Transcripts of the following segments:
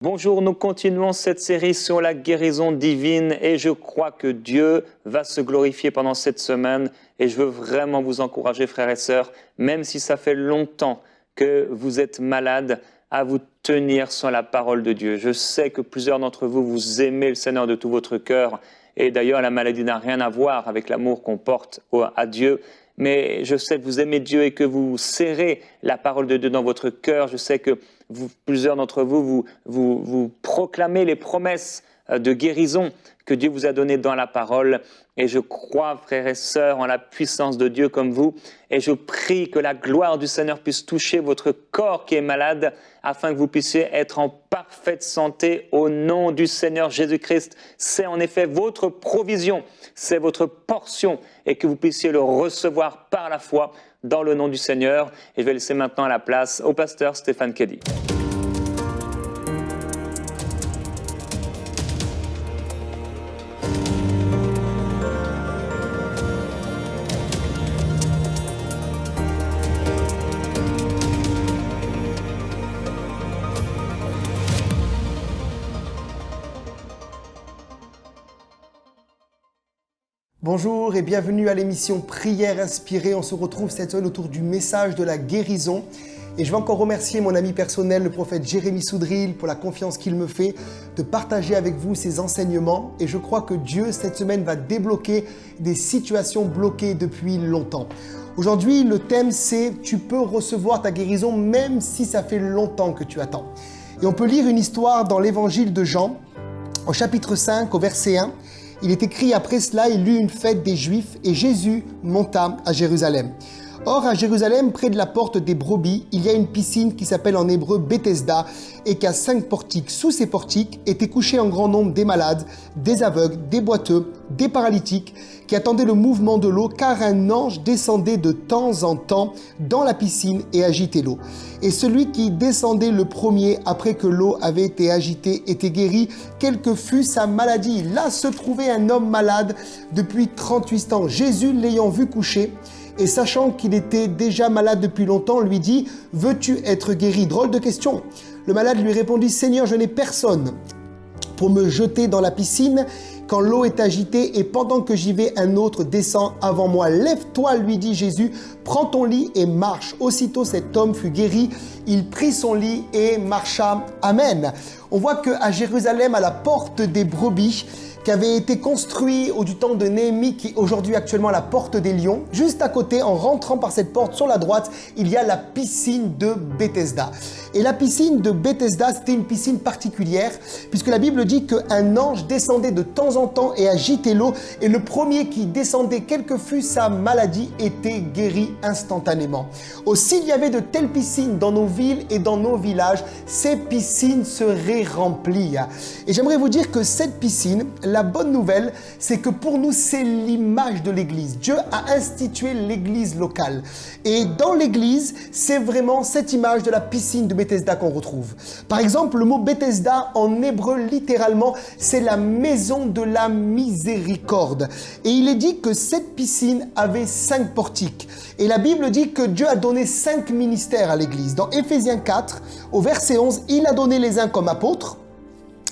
Bonjour, nous continuons cette série sur la guérison divine et je crois que Dieu va se glorifier pendant cette semaine et je veux vraiment vous encourager, frères et sœurs, même si ça fait longtemps que vous êtes malades, à vous tenir sur la parole de Dieu. Je sais que plusieurs d'entre vous, vous aimez le Seigneur de tout votre cœur et d'ailleurs la maladie n'a rien à voir avec l'amour qu'on porte à Dieu. Mais je sais que vous aimez Dieu et que vous serrez la parole de Dieu dans votre cœur. Je sais que plusieurs d'entre vous, vous proclamez les promesses de guérison que Dieu vous a données dans la parole. Et je crois, frères et sœurs, en la puissance de Dieu comme vous. Et je prie que la gloire du Seigneur puisse toucher votre corps qui est malade, afin que vous puissiez être en parfaite santé au nom du Seigneur Jésus-Christ. C'est en effet votre provision, c'est votre portion, et que vous puissiez le recevoir par la foi dans le nom du Seigneur. Et je vais laisser maintenant la place au pasteur Stéphane Kelly. Bonjour et bienvenue à l'émission Prière inspirée. On se retrouve cette semaine autour du message de la guérison. Et je veux encore remercier mon ami personnel, le prophète Jérémy Soudril, pour la confiance qu'il me fait de partager avec vous ses enseignements. Et je crois que Dieu, cette semaine, va débloquer des situations bloquées depuis longtemps. Aujourd'hui, le thème c'est « Tu peux recevoir ta guérison même si ça fait longtemps que tu attends ». Et on peut lire une histoire dans l'évangile de Jean, au chapitre 5, au verset 1. Il est écrit: après cela, il eut une fête des Juifs et Jésus monta à Jérusalem. Or, à Jérusalem, près de la porte des brebis, il y a une piscine qui s'appelle en hébreu Bethesda et qui a 5 portiques. Sous ces portiques étaient couchés en grand nombre des malades, des aveugles, des boiteux, des paralytiques qui attendaient le mouvement de l'eau, car un ange descendait de temps en temps dans la piscine et agitait l'eau. Et celui qui descendait le premier après que l'eau avait été agitée était guéri, quelle que fût sa maladie. Là se trouvait un homme malade depuis 38 ans. Jésus, l'ayant vu coucher, et sachant qu'il était déjà malade depuis longtemps, lui dit: « Veux-tu être guéri ?» Drôle de question. Le malade lui répondit: « Seigneur, je n'ai personne pour me jeter dans la piscine quand l'eau est agitée, et pendant que j'y vais, un autre descend avant moi. Lève-toi, lui dit Jésus, prends ton lit et marche. » Aussitôt cet homme fut guéri, il prit son lit et marcha. Amen. On voit qu'à Jérusalem, à la porte des brebis, qui avait été construit du temps de Néhémie, qui est aujourd'hui actuellement la porte des lions. Juste à côté, en rentrant par cette porte sur la droite, il y a la piscine de Bethesda. Et la piscine de Bethesda, c'était une piscine particulière, puisque la Bible dit qu'un ange descendait de temps en temps et agitait l'eau, et le premier qui descendait, quelle que fût sa maladie, était guéri instantanément. Aussi, il y avait de telles piscines dans nos villes et dans nos villages, ces piscines seraient remplies. Et j'aimerais vous dire que cette piscine, la bonne nouvelle, c'est que pour nous, c'est l'image de l'Église. Dieu a institué l'Église locale. Et dans l'Église, c'est vraiment cette image de la piscine de Bethesda qu'on retrouve. Par exemple, le mot Bethesda en hébreu, littéralement, c'est la maison de la miséricorde. Et il est dit que cette piscine avait 5 portiques. Et la Bible dit que Dieu a donné 5 ministères à l'Église. Dans Éphésiens 4, au verset 11, il a donné les uns comme apôtres,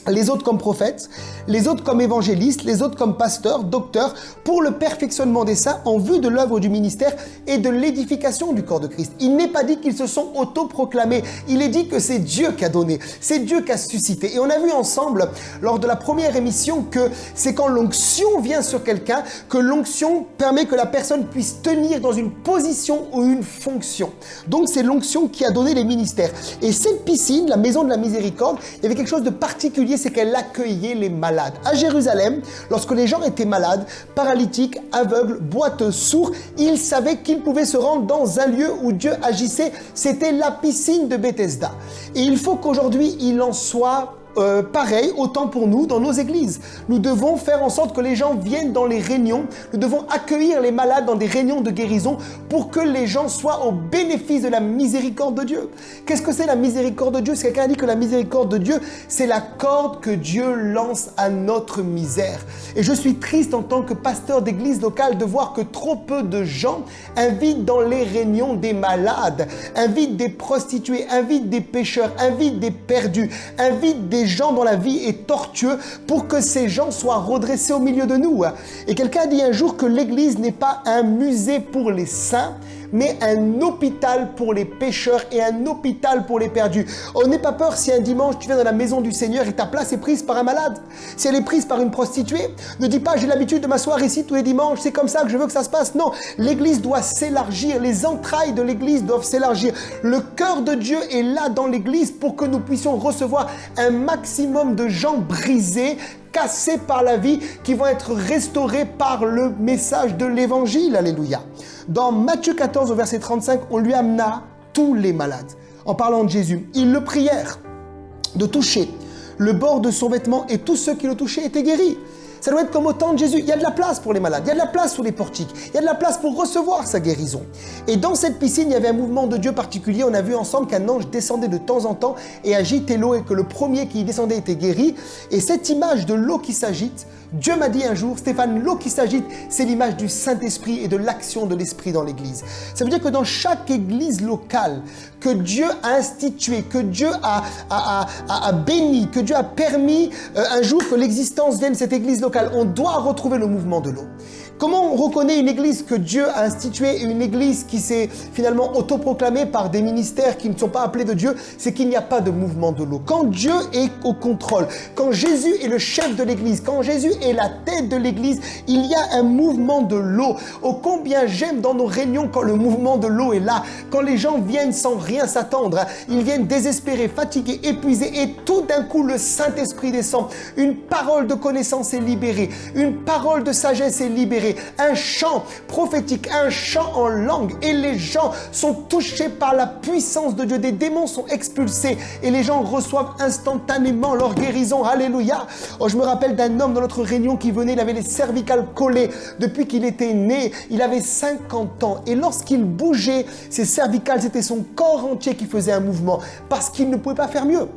les autres comme prophètes, les autres comme évangélistes, les autres comme pasteurs, docteurs, pour le perfectionnement des saints en vue de l'œuvre du ministère et de l'édification du corps de Christ. Il n'est pas dit qu'ils se sont autoproclamés, il est dit que c'est Dieu qui a donné, c'est Dieu qui a suscité. Et on a vu ensemble, lors de la première émission, que c'est quand l'onction vient sur quelqu'un, que l'onction permet que la personne puisse tenir dans une position ou une fonction. Donc c'est l'onction qui a donné les ministères. Et cette piscine, la maison de la miséricorde, il y avait quelque chose de particulier, c'est qu'elle accueillait les malades. À Jérusalem, lorsque les gens étaient malades, paralytiques, aveugles, boiteux, sourds, ils savaient qu'ils pouvaient se rendre dans un lieu où Dieu agissait. C'était la piscine de Bethesda. Et il faut qu'aujourd'hui, il en soit pareil, autant pour nous dans nos églises. Nous devons faire en sorte que les gens viennent dans les réunions. Nous devons accueillir les malades dans des réunions de guérison pour que les gens soient au bénéfice de la miséricorde de Dieu. Qu'est-ce que c'est la miséricorde de Dieu? Si quelqu'un a dit que la miséricorde de Dieu, c'est la corde que Dieu lance à notre misère. Et je suis triste en tant que pasteur d'église locale de voir que trop peu de gens invitent dans les réunions des malades, invitent des prostituées, invitent des pécheurs, invitent des perdus, invitent des gens dont la vie est tortueuse pour que ces gens soient redressés au milieu de nous. Et quelqu'un a dit un jour que l'église n'est pas un musée pour les saints, mais un hôpital pour les pécheurs et un hôpital pour les perdus. On n'aie pas peur si un dimanche tu viens dans la maison du Seigneur et ta place est prise par un malade. Si elle est prise par une prostituée, ne dis pas j'ai l'habitude de m'asseoir ici tous les dimanches, c'est comme ça que je veux que ça se passe. Non, l'église doit s'élargir, les entrailles de l'église doivent s'élargir. Le cœur de Dieu est là dans l'église pour que nous puissions recevoir un maximum de gens brisés, cassés par la vie, qui vont être restaurés par le message de l'évangile. Alléluia. Dans Matthieu 14, au verset 35, on lui amena tous les malades. En parlant de Jésus, ils le prièrent de toucher le bord de son vêtement et tous ceux qui le touchaient étaient guéris. Ça doit être comme au temps de Jésus. Il y a de la place pour les malades, il y a de la place sous les portiques, il y a de la place pour recevoir sa guérison. Et dans cette piscine, il y avait un mouvement de Dieu particulier. On a vu ensemble qu'un ange descendait de temps en temps et agitait l'eau et que le premier qui y descendait était guéri. Et cette image de l'eau qui s'agite, Dieu m'a dit un jour, Stéphane, l'eau qui s'agite, c'est l'image du Saint-Esprit et de l'action de l'Esprit dans l'Église. Ça veut dire que dans chaque église locale que Dieu a instituée, que Dieu a béni, que Dieu a permis un jour que l'existence vienne de cette église locale, on doit retrouver le mouvement de l'eau. Comment on reconnaît une église que Dieu a instituée et une église qui s'est finalement autoproclamée par des ministères qui ne sont pas appelés de Dieu? C'est qu'il n'y a pas de mouvement de l'eau. Quand Dieu est au contrôle, quand Jésus est le chef de l'église, quand Jésus est la tête de l'église, il y a un mouvement de l'eau. Oh combien j'aime dans nos réunions quand le mouvement de l'eau est là, quand les gens viennent sans rien s'attendre, ils viennent désespérés, fatigués, épuisés et tout d'un coup le Saint-Esprit descend. Une parole de connaissance est libérée, une parole de sagesse est libérée, un chant prophétique, un chant en langue et les gens sont touchés par la puissance de Dieu. Des démons sont expulsés et les gens reçoivent instantanément leur guérison. Alléluia. Oh, je me rappelle d'un homme dans notre réunion qui venait, il avait les cervicales collées depuis qu'il était né. Il avait 50 ans et lorsqu'il bougeait, ses cervicales, c'était son corps entier qui faisait un mouvement parce qu'il ne pouvait pas faire mieux.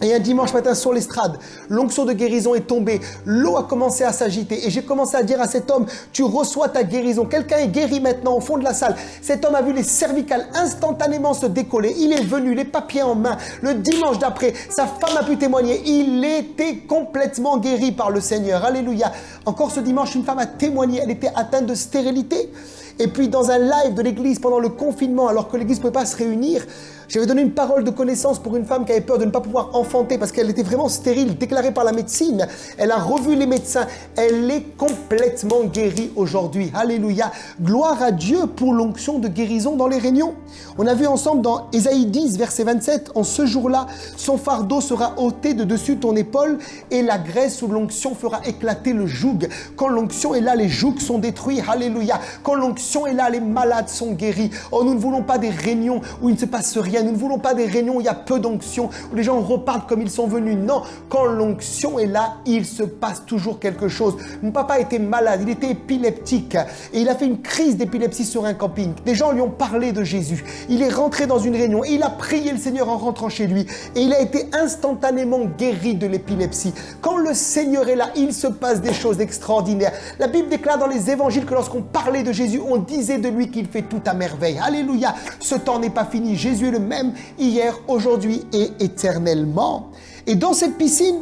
Et un dimanche matin sur l'estrade, l'onction de guérison est tombée, l'eau a commencé à s'agiter et j'ai commencé à dire à cet homme, tu reçois ta guérison, quelqu'un est guéri maintenant au fond de la salle. Cet homme a vu les cervicales instantanément se décoller, il est venu les papiers en main, le dimanche d'après, sa femme a pu témoigner, il était complètement guéri par le Seigneur, alléluia. Encore ce dimanche, une femme a témoigné, elle était atteinte de stérilité. Et puis dans un live de l'église pendant le confinement, alors que l'église ne pouvait pas se réunir, j'avais donné une parole de connaissance pour une femme qui avait peur de ne pas pouvoir enfanter parce qu'elle était vraiment stérile, déclarée par la médecine. Elle a revu les médecins. Elle est complètement guérie aujourd'hui. Alléluia. Gloire à Dieu pour l'onction de guérison dans les réunions. On a vu ensemble dans Ésaïe 10, verset 27, « En ce jour-là, son fardeau sera ôté de dessus ton épaule et la graisse sous l'onction fera éclater le joug. » Quand l'onction est là, les jougs sont détruits. Alléluia. Quand l'onction est là, les malades sont guéris. Oh, nous ne voulons pas des réunions où il ne se passe rien. Nous ne voulons pas des réunions où il y a peu d'onction, où les gens repartent comme ils sont venus. Non, quand l'onction est là, il se passe toujours quelque chose. Mon papa était malade, il était épileptique et il a fait une crise d'épilepsie sur un camping. Des gens lui ont parlé de Jésus. Il est rentré dans une réunion et il a prié le Seigneur en rentrant chez lui et il a été instantanément guéri de l'épilepsie. Quand le Seigneur est là, il se passe des choses extraordinaires. La Bible déclare dans les évangiles que lorsqu'on parlait de Jésus, on disait de lui qu'il fait tout à merveille. Alléluia. Ce temps n'est pas fini. Jésus est le même hier, aujourd'hui et éternellement. Et dans cette piscine,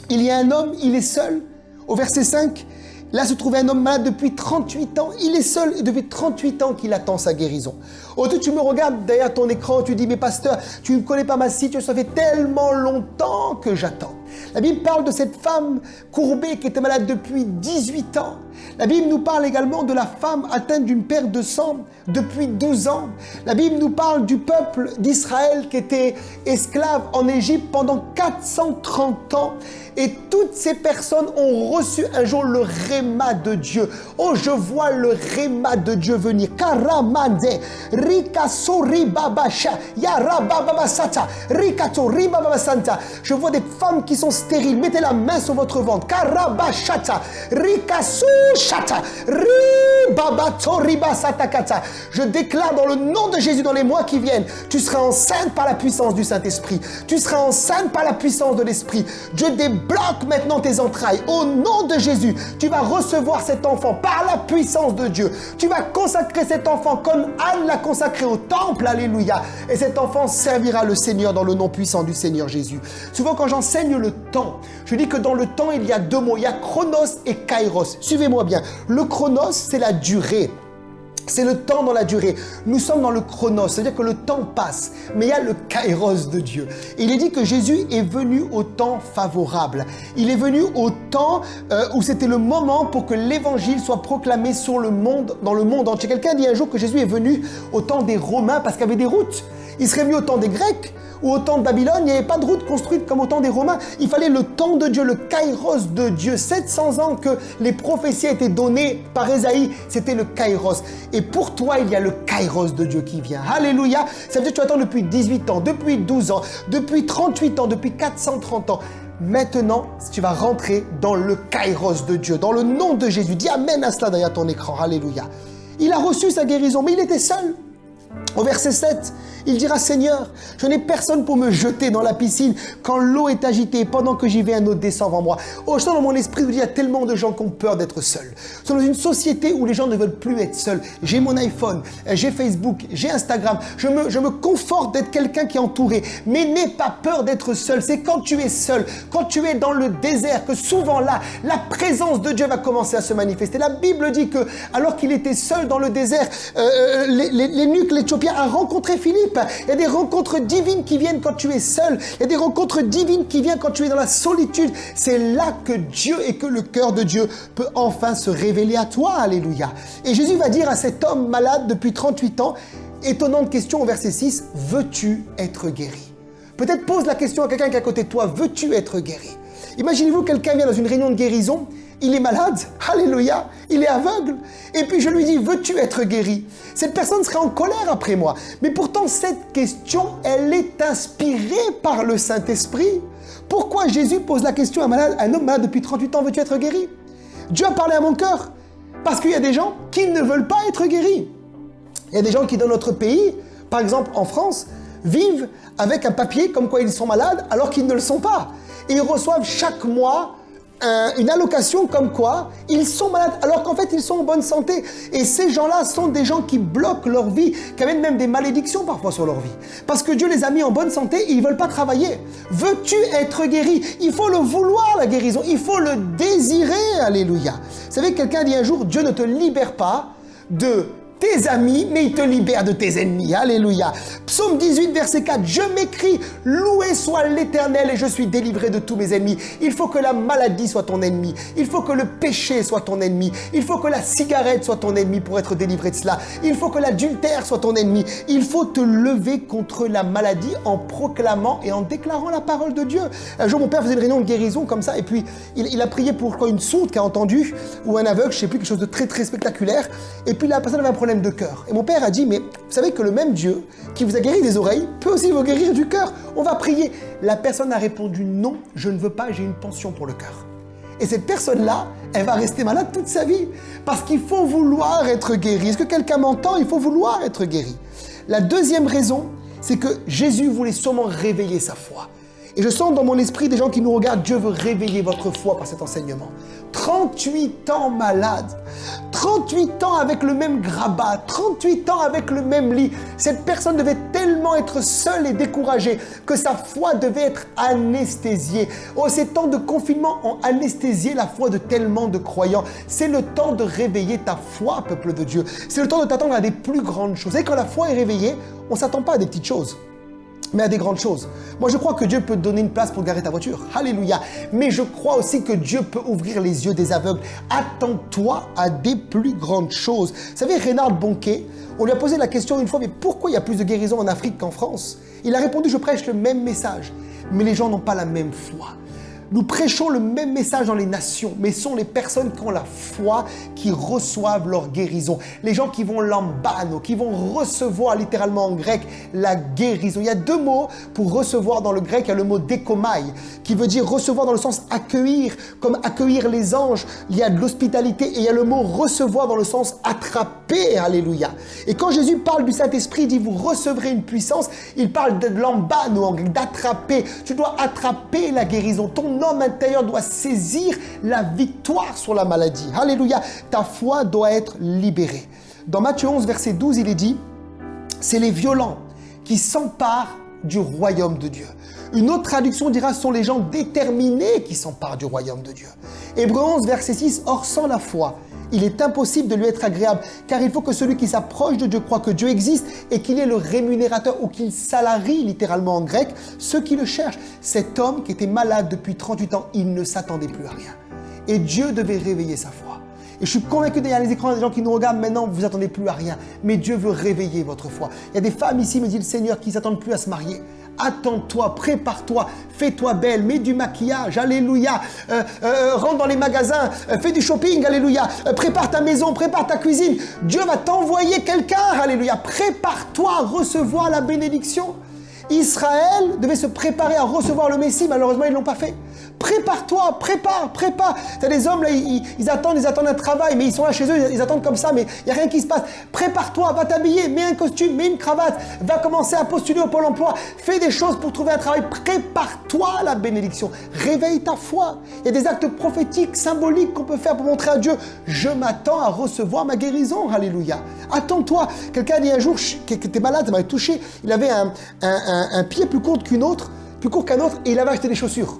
il y a un homme, il est seul. Au verset 5, là se trouvait un homme malade depuis 38 ans. Il est seul et depuis 38 ans qu'il attend sa guérison. Oh, tu me regardes derrière ton écran, tu dis, mais pasteur, tu ne connais pas ma situation, ça fait tellement longtemps que j'attends. La Bible parle de cette femme courbée qui était malade depuis 18 ans. La Bible nous parle également de la femme atteinte d'une perte de sang depuis 12 ans. La Bible nous parle du peuple d'Israël qui était esclave en Égypte pendant 430 ans. Et toutes ces personnes ont reçu un jour le réma de Dieu. Oh, je vois le réma de Dieu venir. Karamande, Rikaso Ribabasha, Yarabababasata, Rikato Ribababasanta. Je vois des femmes qui sont stériles. Mettez la main sur votre ventre. Karabashata, Rikaso Shata, Ribabato Ribasatakata. Je déclare dans le nom de Jésus dans les mois qui viennent, tu seras enceinte par la puissance du Saint-Esprit. Tu seras enceinte par la puissance de l'Esprit. Dieu débloque maintenant tes entrailles. Au nom de Jésus, tu vas recevoir cet enfant par la puissance de Dieu. Tu vas consacrer cet enfant comme Anne l'a consacré au temple. Alléluia. Et cet enfant servira le Seigneur dans le nom puissant du Seigneur Jésus. Souvent quand j'enseigne le temps, je dis que dans le temps, il y a deux mots. Il y a chronos et kairos. Suivez-moi bien. Le chronos, c'est la durée. C'est le temps dans la durée. Nous sommes dans le chronos, c'est-à-dire que le temps passe. Mais il y a le kairos de Dieu. Il est dit que Jésus est venu au temps favorable. Il est venu au temps où c'était le moment pour que l'évangile soit proclamé sur le monde, dans le monde entier. Quelqu'un dit un jour que Jésus est venu au temps des Romains parce qu'il y avait des routes. Il serait venu au temps des Grecs ou au temps de Babylone. Il n'y avait pas de route construite comme au temps des Romains. Il fallait le temps de Dieu, le kairos de Dieu. 700 ans que les prophéties étaient données par Ésaïe, c'était le kairos. Et pour toi, il y a le kairos de Dieu qui vient. Alléluia. Ça veut dire que tu attends depuis 18 ans, depuis 12 ans, depuis 38 ans, depuis 430 ans. Maintenant, tu vas rentrer dans le kairos de Dieu, dans le nom de Jésus. Dis amen à cela derrière ton écran. Alléluia. Il a reçu sa guérison, mais il était seul. Au verset 7, il dira « Seigneur, je n'ai personne pour me jeter dans la piscine quand l'eau est agitée, pendant que j'y vais, un autre descend avant moi. » Oh, je sens dans mon esprit, il y a tellement de gens qui ont peur d'être seuls. Nous sommes dans une société où les gens ne veulent plus être seuls. J'ai mon iPhone, j'ai Facebook, j'ai Instagram. Je me conforte d'être quelqu'un qui est entouré. Mais n'aie pas peur d'être seul. C'est quand tu es seul, quand tu es dans le désert, que souvent là, la présence de Dieu va commencer à se manifester. La Bible dit que, alors qu'il était seul dans le désert, l'énuque, l'Éthiopien a rencontré Philippe. Il y a des rencontres divines qui viennent quand tu es seul. Il y a des rencontres divines qui viennent quand tu es dans la solitude. C'est là que Dieu et que le cœur de Dieu peut enfin se révéler à toi. Alléluia. Et Jésus va dire à cet homme malade depuis 38 ans, étonnante question au verset 6, veux-tu être guéri? Peut-être pose la question à quelqu'un qui est à côté de toi, veux-tu être guéri? Imaginez-vous, quelqu'un vient dans une réunion de guérison, il est malade, alléluia, il est aveugle, et puis je lui dis, veux-tu être guéri? Cette personne serait en colère après moi. Mais pourtant, cette question, elle est inspirée par le Saint-Esprit. Pourquoi Jésus pose la question à un homme malade depuis 38 ans, veux-tu être guéri? Dieu a parlé à mon cœur, parce qu'il y a des gens qui ne veulent pas être guéris. Il y a des gens qui, dans notre pays, par exemple en France, vivent avec un papier comme quoi ils sont malades, alors qu'ils ne le sont pas. Et ils reçoivent chaque mois une allocation comme quoi ils sont malades alors qu'en fait ils sont en bonne santé. Et ces gens-là sont des gens qui bloquent leur vie, qui amènent même des malédictions parfois sur leur vie. Parce que Dieu les a mis en bonne santé et ils ne veulent pas travailler. Veux-tu être guéri? Il faut le vouloir, la guérison. Il faut le désirer. Alléluia. Vous savez, quelqu'un dit un jour, Dieu ne te libère pas de tes amis, mais il te libère de tes ennemis. Alléluia. Psaume 18, verset 4. Je m'écris, loué soit l'Éternel et je suis délivré de tous mes ennemis. Il faut que la maladie soit ton ennemi. Il faut que le péché soit ton ennemi. Il faut que la cigarette soit ton ennemi pour être délivré de cela. Il faut que l'adultère soit ton ennemi. Il faut te lever contre la maladie en proclamant et en déclarant la parole de Dieu. Un jour, mon père faisait une réunion de guérison comme ça et puis il a prié pour une sourde qui a entendu ou un aveugle, je ne sais plus, quelque chose de très très spectaculaire. Et puis la personne avait un problème de cœur. Et mon père a dit, mais vous savez que le même Dieu qui vous a guéri des oreilles peut aussi vous guérir du cœur. On va prier. La personne a répondu, non, je ne veux pas, j'ai une pension pour le cœur. Et cette personne-là, elle va rester malade toute sa vie. Parce qu'il faut vouloir être guéri. Est-ce que quelqu'un m'entend? Il faut vouloir être guéri. La deuxième raison, c'est que Jésus voulait sûrement réveiller sa foi. Et je sens dans mon esprit des gens qui nous regardent, Dieu veut réveiller votre foi par cet enseignement. 38 ans malade, 38 ans avec le même grabat, 38 ans avec le même lit. Cette personne devait tellement être seule et découragée que sa foi devait être anesthésiée. Oh, ces temps de confinement ont anesthésié la foi de tellement de croyants. C'est le temps de réveiller ta foi, peuple de Dieu. C'est le temps de t'attendre à des plus grandes choses. Et quand la foi est réveillée, on ne s'attend pas à des petites choses. mais à des grandes choses. Moi, je crois que Dieu peut te donner une place pour garer ta voiture. Alléluia. Mais je crois aussi que Dieu peut ouvrir les yeux des aveugles. Attends-toi à des plus grandes choses. Vous savez, Reinhard Bonnke, on lui a posé la question une fois, mais pourquoi il y a plus de guérisons en Afrique qu'en France? Il a répondu, je prêche le même message, mais les gens n'ont pas la même foi. Nous prêchons le même message dans les nations, mais ce sont les personnes qui ont la foi qui reçoivent leur guérison. Les gens qui vont lambano, qui vont recevoir littéralement en grec la guérison. Il y a deux mots pour recevoir dans le grec. Il y a le mot dékomai, qui veut dire recevoir dans le sens accueillir, comme accueillir les anges. Il y a de l'hospitalité et il y a le mot recevoir dans le sens attraper. Alléluia. Et quand Jésus parle du Saint-Esprit, il dit vous recevrez une puissance. Il parle de lambano en grec, d'attraper. Tu dois attraper la guérison. Ton homme intérieur doit saisir la victoire sur la maladie. Alléluia. Ta foi doit être libérée. Dans Matthieu 11, verset 12, il est dit, c'est les violents qui s'emparent du royaume de Dieu. Une autre traduction dira, ce sont les gens déterminés qui s'emparent du royaume de Dieu. Hébreux 11, verset 6, or sans la foi, il est impossible de lui être agréable, car il faut que celui qui s'approche de Dieu croit que Dieu existe et qu'il est le rémunérateur ou qu'il salarie, littéralement en grec, ceux qui le cherchent. Cet homme qui était malade depuis 38 ans, il ne s'attendait plus à rien. Et Dieu devait réveiller sa foi. Et je suis convaincu derrière les écrans, des gens qui nous regardent maintenant, vous n'attendez plus à rien. Mais Dieu veut réveiller votre foi. Il y a des femmes ici, me dit le Seigneur, qui ne s'attendent plus à se marier. Attends-toi, prépare-toi, fais-toi belle, mets du maquillage, alléluia, rentre dans les magasins, fais du shopping, alléluia, prépare ta maison, prépare ta cuisine. Dieu va t'envoyer quelqu'un, alléluia. Prépare-toi à recevoir la bénédiction. Israël devait se préparer à recevoir le Messie, malheureusement ils ne l'ont pas fait. Prépare-toi, prépare. Tu as des hommes là, ils attendent un travail, mais ils sont là chez eux, ils attendent comme ça, mais il n'y a rien qui se passe. Prépare-toi, va t'habiller, mets un costume, mets une cravate, va commencer à postuler au Pôle emploi, fais des choses pour trouver un travail. Prépare-toi à la bénédiction, réveille ta foi. Il y a des actes prophétiques, symboliques qu'on peut faire pour montrer à Dieu, je m'attends à recevoir ma guérison, alléluia. Attends-toi. Quelqu'un a dit un jour qui était malade, ça m'avait touché, il avait un pied plus court qu'un autre, et il avait acheté des chaussures.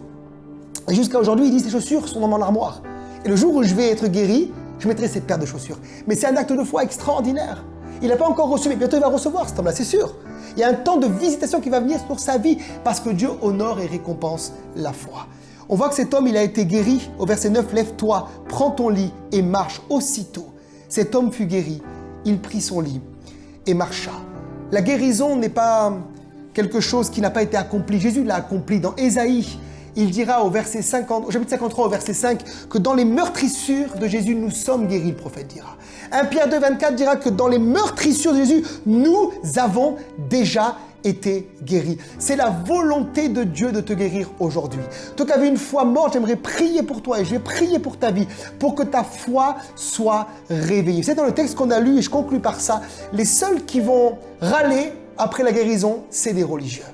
Et jusqu'à aujourd'hui, il dit, ces chaussures sont dans mon armoire. Et le jour où je vais être guéri, je mettrai cette paire de chaussures. Mais c'est un acte de foi extraordinaire. Il n'a pas encore reçu, mais bientôt il va recevoir cet homme-là, c'est sûr. Il y a un temps de visitation qui va venir sur sa vie parce que Dieu honore et récompense la foi. On voit que cet homme, il a été guéri. Au verset 9, lève-toi, prends ton lit et marche aussitôt. Cet homme fut guéri. Il prit son lit et marcha. La guérison n'est pas quelque chose qui n'a pas été accompli. Jésus l'a accompli dans Ésaïe. Il dira au verset 50, au chapitre 53, au verset 5, que dans les meurtrissures de Jésus, nous sommes guéris, le prophète dira. 1 Pierre 2, 24 dira que dans les meurtrissures de Jésus, nous avons déjà été guéris. C'est la volonté de Dieu de te guérir aujourd'hui. Toi qui avais une foi morte, j'aimerais prier pour toi et je vais prier pour ta vie, pour que ta foi soit réveillée. C'est dans le texte qu'on a lu et je conclue par ça. Les seuls qui vont râler après la guérison, c'est les religieux.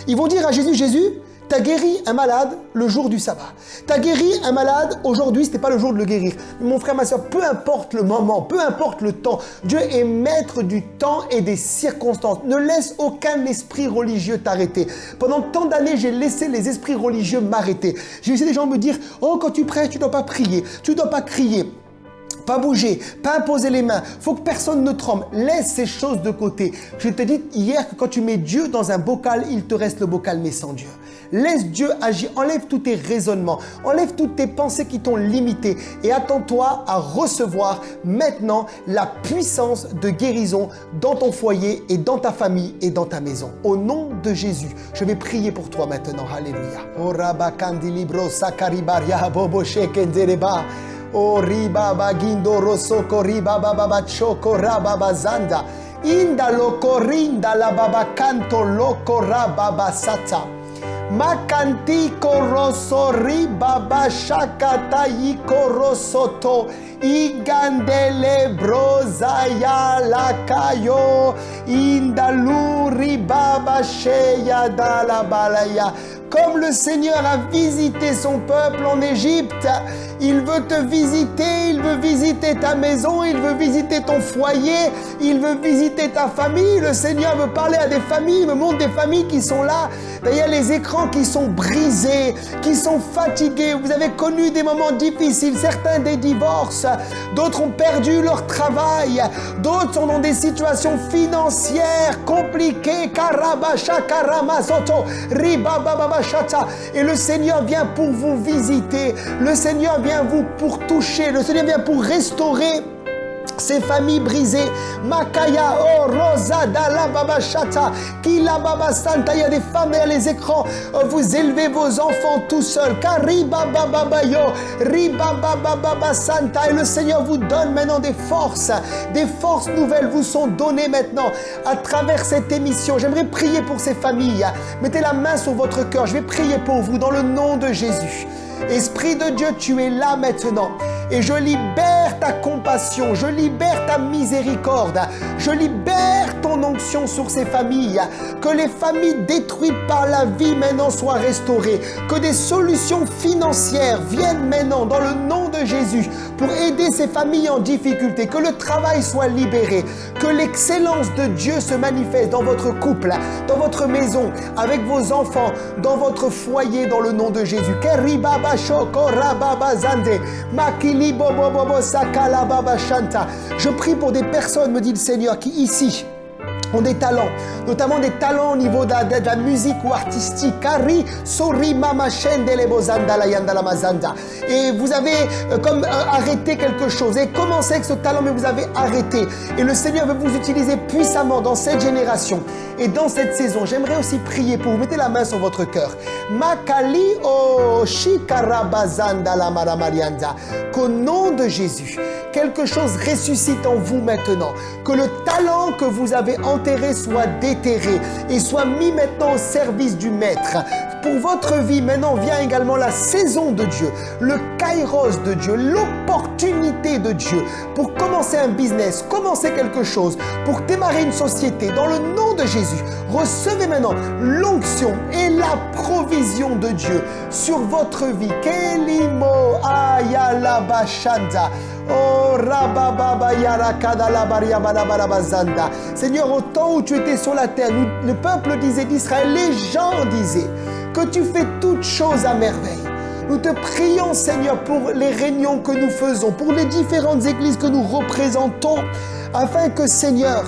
Ils vont dire à Jésus, Jésus, t'as guéri un malade le jour du sabbat. T'as guéri un malade aujourd'hui, ce n'était pas le jour de le guérir. Mais mon frère, ma soeur, peu importe le moment, peu importe le temps, Dieu est maître du temps et des circonstances. Ne laisse aucun esprit religieux t'arrêter. Pendant tant d'années, j'ai laissé les esprits religieux m'arrêter. J'ai laissé des gens me dire, oh, quand tu prêches, tu ne dois pas prier, tu ne dois pas crier. Pas bouger, pas imposer les mains, faut que personne ne tremble. Laisse ces choses de côté. Je te dis hier que quand tu mets Dieu dans un bocal, il te reste le bocal mais sans Dieu. Laisse Dieu agir, enlève tous tes raisonnements, enlève toutes tes pensées qui t'ont limité et attends-toi à recevoir maintenant la puissance de guérison dans ton foyer et dans ta famille et dans ta maison. Au nom de Jésus, je vais prier pour toi maintenant. Alléluia. O riba bagindo rosoko riba baba choko raba bazanda inda loko rinda la baba canto loko raba basata makanti koroso riba bashakata ikorosoto igandele brozaya lakayo inda luri baba sheya dala balaya. Comme le Seigneur a visité son peuple en Égypte, il veut te visiter, il veut visiter ta maison, il veut visiter ton foyer, il veut visiter ta famille. Le Seigneur veut parler à des familles, il me montre des familles qui sont là. Il y a les écrans qui sont brisés, qui sont fatigués. Vous avez connu des moments difficiles, certains des divorces, d'autres ont perdu leur travail, d'autres sont dans des situations financières compliquées. Karabasha, karamasoto, ribabababashata. Et le Seigneur vient pour vous visiter. Le Seigneur vient pour toucher. Le Seigneur vient pour restaurer ces familles brisées. Makaya, oh, Rosa, Dala, Baba, Shata, Kila, Baba, Santa. Il y a des femmes derrière les écrans. Vous élevez vos enfants tout seuls. Kariba, Baba, Yo, Riba, Baba, Santa. Et le Seigneur vous donne maintenant des forces nouvelles vous sont données maintenant à travers cette émission. J'aimerais prier pour ces familles. Mettez la main sur votre cœur. Je vais prier pour vous dans le nom de Jésus. Esprit de Dieu, tu es là maintenant. Et je libère ta compassion, je libère ta miséricorde, je libère ton onction sur ces familles. Que les familles détruites par la vie maintenant soient restaurées. Que des solutions financières viennent maintenant dans le nom de Jésus pour aider ces familles en difficulté. Que le travail soit libéré. Que l'excellence de Dieu se manifeste dans votre couple, dans votre maison, avec vos enfants, dans votre foyer dans le nom de Jésus. Je prie pour des personnes, me dit le Seigneur, qui ici ont des talents, notamment des talents au niveau de la musique ou artistique. Et vous avez arrêté quelque chose. Vous avez commencé avec ce talent, mais vous avez arrêté. Et le Seigneur veut vous utiliser puissamment dans cette génération et dans cette saison. J'aimerais aussi prier pour vous. Mettez la main sur votre cœur. Qu'au nom de Jésus, quelque chose ressuscite en vous maintenant. Que le talent que vous avez enterré soit déterré et soit mis maintenant au service du Maître. Pour votre vie, maintenant vient également la saison de Dieu, le kairos de Dieu, l'opportunité de Dieu pour commencer un business, commencer quelque chose, pour démarrer une société. Dans le nom de Jésus, recevez maintenant l'onction et la provision de Dieu sur votre vie. Kelimo ayala bashanda. Oh, Seigneur, au temps où tu étais sur la terre, le peuple disait d'Israël, les gens disaient que tu fais toutes choses à merveille. Nous te prions, Seigneur, pour les réunions que nous faisons, pour les différentes églises que nous représentons, afin que, Seigneur,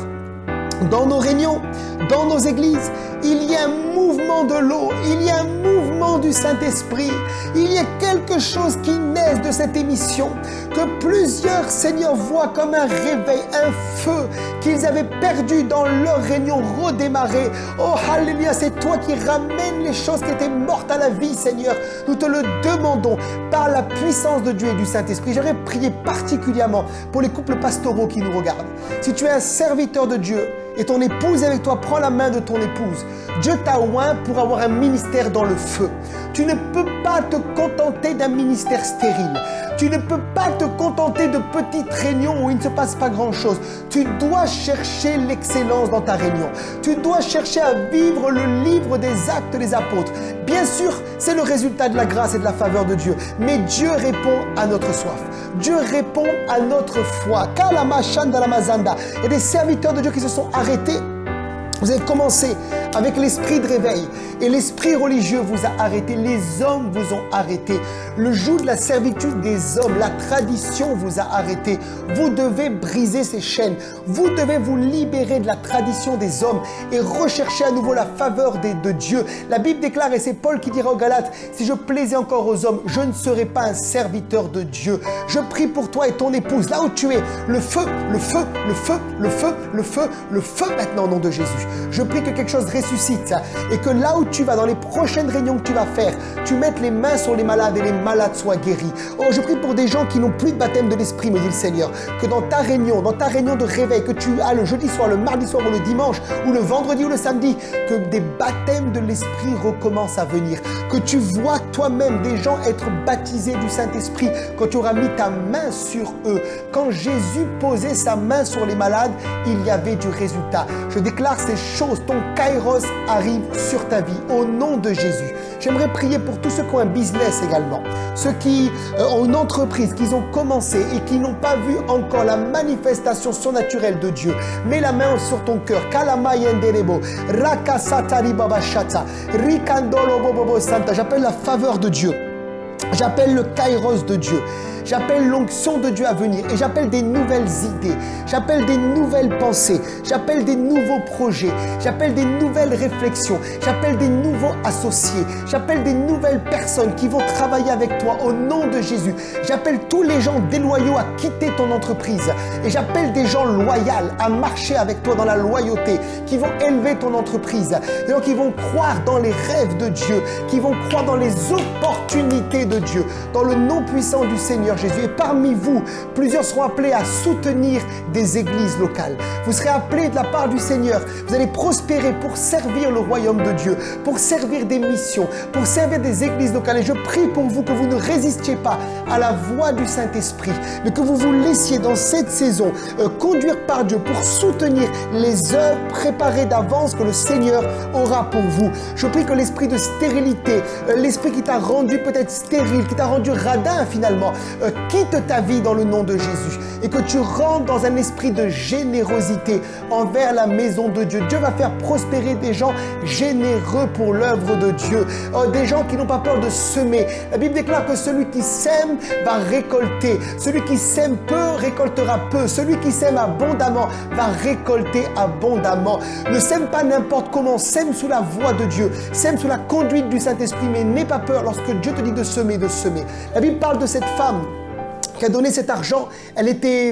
dans nos réunions, dans nos églises, il y a un mouvement de l'eau, il y a un mouvement du Saint-Esprit, il y a quelque chose qui naisse de cette émission, que plusieurs, Seigneur, voient comme un réveil, un feu qu'ils avaient perdu dans leur réunion redémarrée. Oh, alléluia, c'est toi qui ramènes les choses qui étaient mortes à la vie, Seigneur. Nous te le demandons par la puissance de Dieu et du Saint-Esprit. J'aimerais prier particulièrement pour les couples pastoraux qui nous regardent. Si tu es un serviteur de Dieu, et ton épouse est avec toi, prends la main de ton épouse. Dieu t'a oint pour avoir un ministère dans le feu. Tu ne peux pas te contenter d'un ministère stérile. Tu ne peux pas te contenter de petites réunions où il ne se passe pas grand-chose. Tu dois chercher l'excellence dans ta réunion. Tu dois chercher à vivre le livre des actes des apôtres. Bien sûr, c'est le résultat de la grâce et de la faveur de Dieu. Mais Dieu répond à notre soif. Dieu répond à notre foi. Il y a des serviteurs de Dieu qui se sont arrêtés. Vous avez commencé avec l'esprit de réveil et l'esprit religieux vous a arrêté, les hommes vous ont arrêté, le joug de la servitude des hommes, la tradition vous a arrêté. Vous devez briser ces chaînes, vous devez vous libérer de la tradition des hommes et rechercher à nouveau la faveur de Dieu. La Bible déclare, et c'est Paul qui dira aux Galates, si je plaisais encore aux hommes, je ne serais pas un serviteur de Dieu. Je prie pour toi et ton épouse, là où tu es, le feu, le feu, le feu, le feu, le feu, le feu maintenant au nom de Jésus. Je prie que quelque chose ressuscite et que là où tu vas, dans les prochaines réunions que tu vas faire, tu mettes les mains sur les malades et les malades soient guéris. Oh, je prie pour des gens qui n'ont plus de baptême de l'esprit, me dit le Seigneur, que dans ta réunion de réveil, que tu as le jeudi soir, le mardi soir ou le dimanche, ou le vendredi ou le samedi, que des baptêmes de l'esprit recommencent à venir, que tu vois toi-même des gens être baptisés du Saint-Esprit quand tu auras mis ta main sur eux. Quand Jésus posait sa main sur les malades, il y avait du résultat. Je déclare ces choses, ton kairos arrive sur ta vie, au nom de Jésus. J'aimerais prier pour tous ceux qui ont un business également. Ceux qui ont une entreprise, qui ont commencé et qui n'ont pas vu encore la manifestation surnaturelle de Dieu. Mets la main sur ton cœur. Kalamayenderebo, Rakasatari Babashata, Rikandolo Bobobo Santa. J'appelle la faveur de Dieu. J'appelle le kairos de Dieu. J'appelle l'onction de Dieu à venir et j'appelle des nouvelles idées, j'appelle des nouvelles pensées, j'appelle des nouveaux projets, j'appelle des nouvelles réflexions, j'appelle des nouveaux associés, j'appelle des nouvelles personnes qui vont travailler avec toi au nom de Jésus. J'appelle tous les gens déloyaux à quitter ton entreprise et j'appelle des gens loyaux à marcher avec toi dans la loyauté, qui vont élever ton entreprise, des gens qui vont croire dans les rêves de Dieu, qui vont croire dans les opportunités de Dieu, dans le nom puissant du Seigneur Jésus. Et parmi vous, plusieurs seront appelés à soutenir des églises locales. Vous serez appelés de la part du Seigneur. Vous allez prospérer pour servir le royaume de Dieu, pour servir des missions, pour servir des églises locales. Et je prie pour vous que vous ne résistiez pas à la voix du Saint-Esprit, mais que vous vous laissiez dans cette saison conduire par Dieu pour soutenir les œuvres préparées d'avance que le Seigneur aura pour vous. Je prie que l'esprit de stérilité, l'esprit qui t'a rendu peut-être stérile, qui t'a rendu radin finalement, quitte ta vie dans le nom de Jésus et que tu rentres dans un esprit de générosité envers la maison de Dieu. Dieu va faire prospérer des gens généreux pour l'œuvre de Dieu, des gens qui n'ont pas peur de semer. La Bible déclare que celui qui sème va récolter. Celui qui sème peu récoltera peu. Celui qui sème abondamment va récolter abondamment. Ne sème pas n'importe comment, sème sous la voix de Dieu, sème sous la conduite du Saint-Esprit, mais n'aie pas peur lorsque Dieu te dit de semer, de semer. La Bible parle de cette femme qui a donné cet argent. Elle était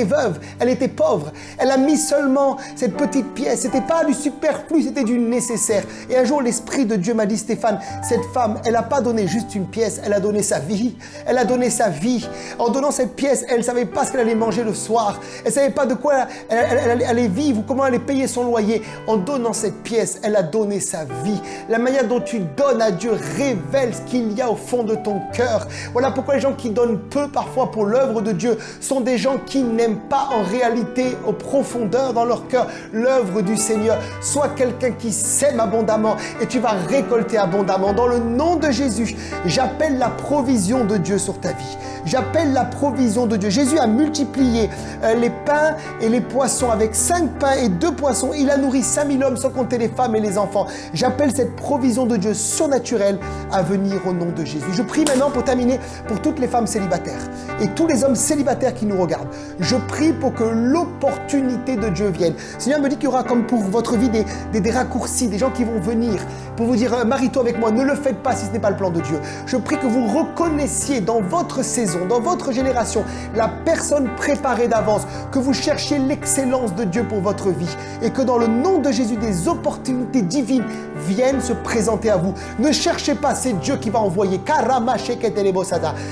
veuve, elle était pauvre. Elle a mis seulement cette petite pièce. C'était pas du superflu, c'était du nécessaire. Et un jour, l'Esprit de Dieu m'a dit, Stéphane, cette femme, elle n'a pas donné juste une pièce, elle a donné sa vie. Elle a donné sa vie. En donnant cette pièce, elle ne savait pas ce qu'elle allait manger le soir. Elle ne savait pas de quoi elle allait vivre ou comment elle allait payer son loyer. En donnant cette pièce, elle a donné sa vie. La manière dont tu donnes à Dieu révèle ce qu'il y a au fond de ton cœur. Voilà pourquoi les gens qui donnent peu parfois pour l'œuvre de Dieu sont des gens qui n'aiment pas en réalité aux profondeurs dans leur cœur l'œuvre du Seigneur. Sois quelqu'un qui sème abondamment et tu vas récolter abondamment. Dans le nom de Jésus, j'appelle la provision de Dieu sur ta vie. J'appelle la provision de Dieu. Jésus a multiplié les pains et les poissons avec 5 pains et 2 poissons. Il a nourri 5000 hommes sans compter les femmes et les enfants. J'appelle cette provision de Dieu surnaturelle à venir au nom de Jésus. Je prie maintenant pour terminer pour toutes les femmes célibataires et tous les hommes célibataires qui nous regardent. Je prie pour que l'opportunité de Dieu vienne. Le Seigneur me dit qu'il y aura comme pour votre vie des raccourcis, des gens qui vont venir pour vous dire marie-toi avec moi, ne le faites pas si ce n'est pas le plan de Dieu. Je prie que vous reconnaissiez dans votre saison, dans votre génération, la personne préparée d'avance, que vous cherchiez l'excellence de Dieu pour votre vie et que dans le nom de Jésus, des opportunités divines viennent se présenter à vous. Ne cherchez pas, c'est Dieu qui va envoyer.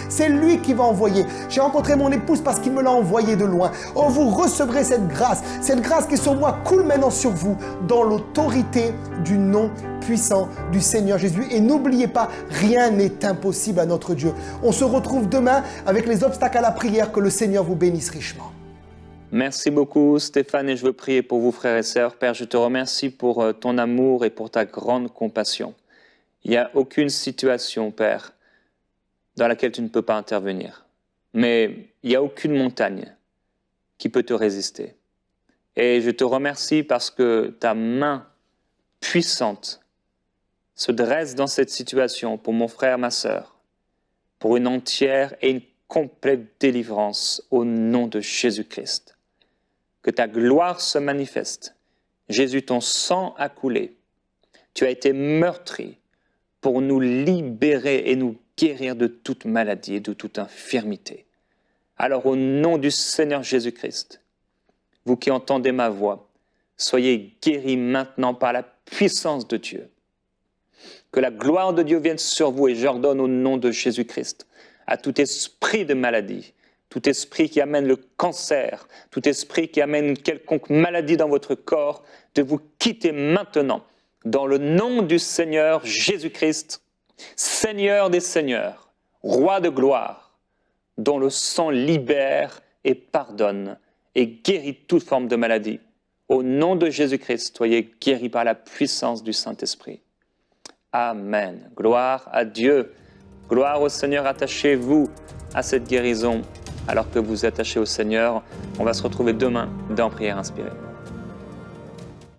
C'est lui qui va envoyer. J'ai rencontré mon épouse parce qu'il me l'a envoyé de loin. Oh, vous recevrez cette grâce qui est sur moi coule maintenant sur vous dans l'autorité du nom puissant du Seigneur Jésus. Et n'oubliez pas, rien n'est impossible à notre Dieu. On se retrouve demain avec les obstacles à la prière. Que le Seigneur vous bénisse richement. Merci beaucoup Stéphane et je veux prier pour vous frères et sœurs. Père, je te remercie pour ton amour et pour ta grande compassion. Il n'y a aucune situation, Père, dans laquelle tu ne peux pas intervenir. Mais il n'y a aucune montagne qui peut te résister. Et je te remercie parce que ta main puissante se dresse dans cette situation pour mon frère, ma sœur, pour une entière et une complète délivrance au nom de Jésus-Christ. Que ta gloire se manifeste. Jésus, ton sang a coulé. Tu as été meurtri pour nous libérer et nous guérir de toute maladie et de toute infirmité. Alors au nom du Seigneur Jésus-Christ, vous qui entendez ma voix, soyez guéris maintenant par la puissance de Dieu. Que la gloire de Dieu vienne sur vous et j'ordonne au nom de Jésus-Christ à tout esprit de maladie, tout esprit qui amène le cancer, tout esprit qui amène une quelconque maladie dans votre corps, de vous quitter maintenant dans le nom du Seigneur Jésus-Christ, Seigneur des Seigneurs, Roi de gloire, dont le sang libère et pardonne et guérit toute forme de maladie. Au nom de Jésus-Christ, soyez guéris par la puissance du Saint-Esprit. Amen. Gloire à Dieu. Gloire au Seigneur. Attachez-vous à cette guérison alors que vous attachez au Seigneur. On va se retrouver demain dans Prière Inspirée.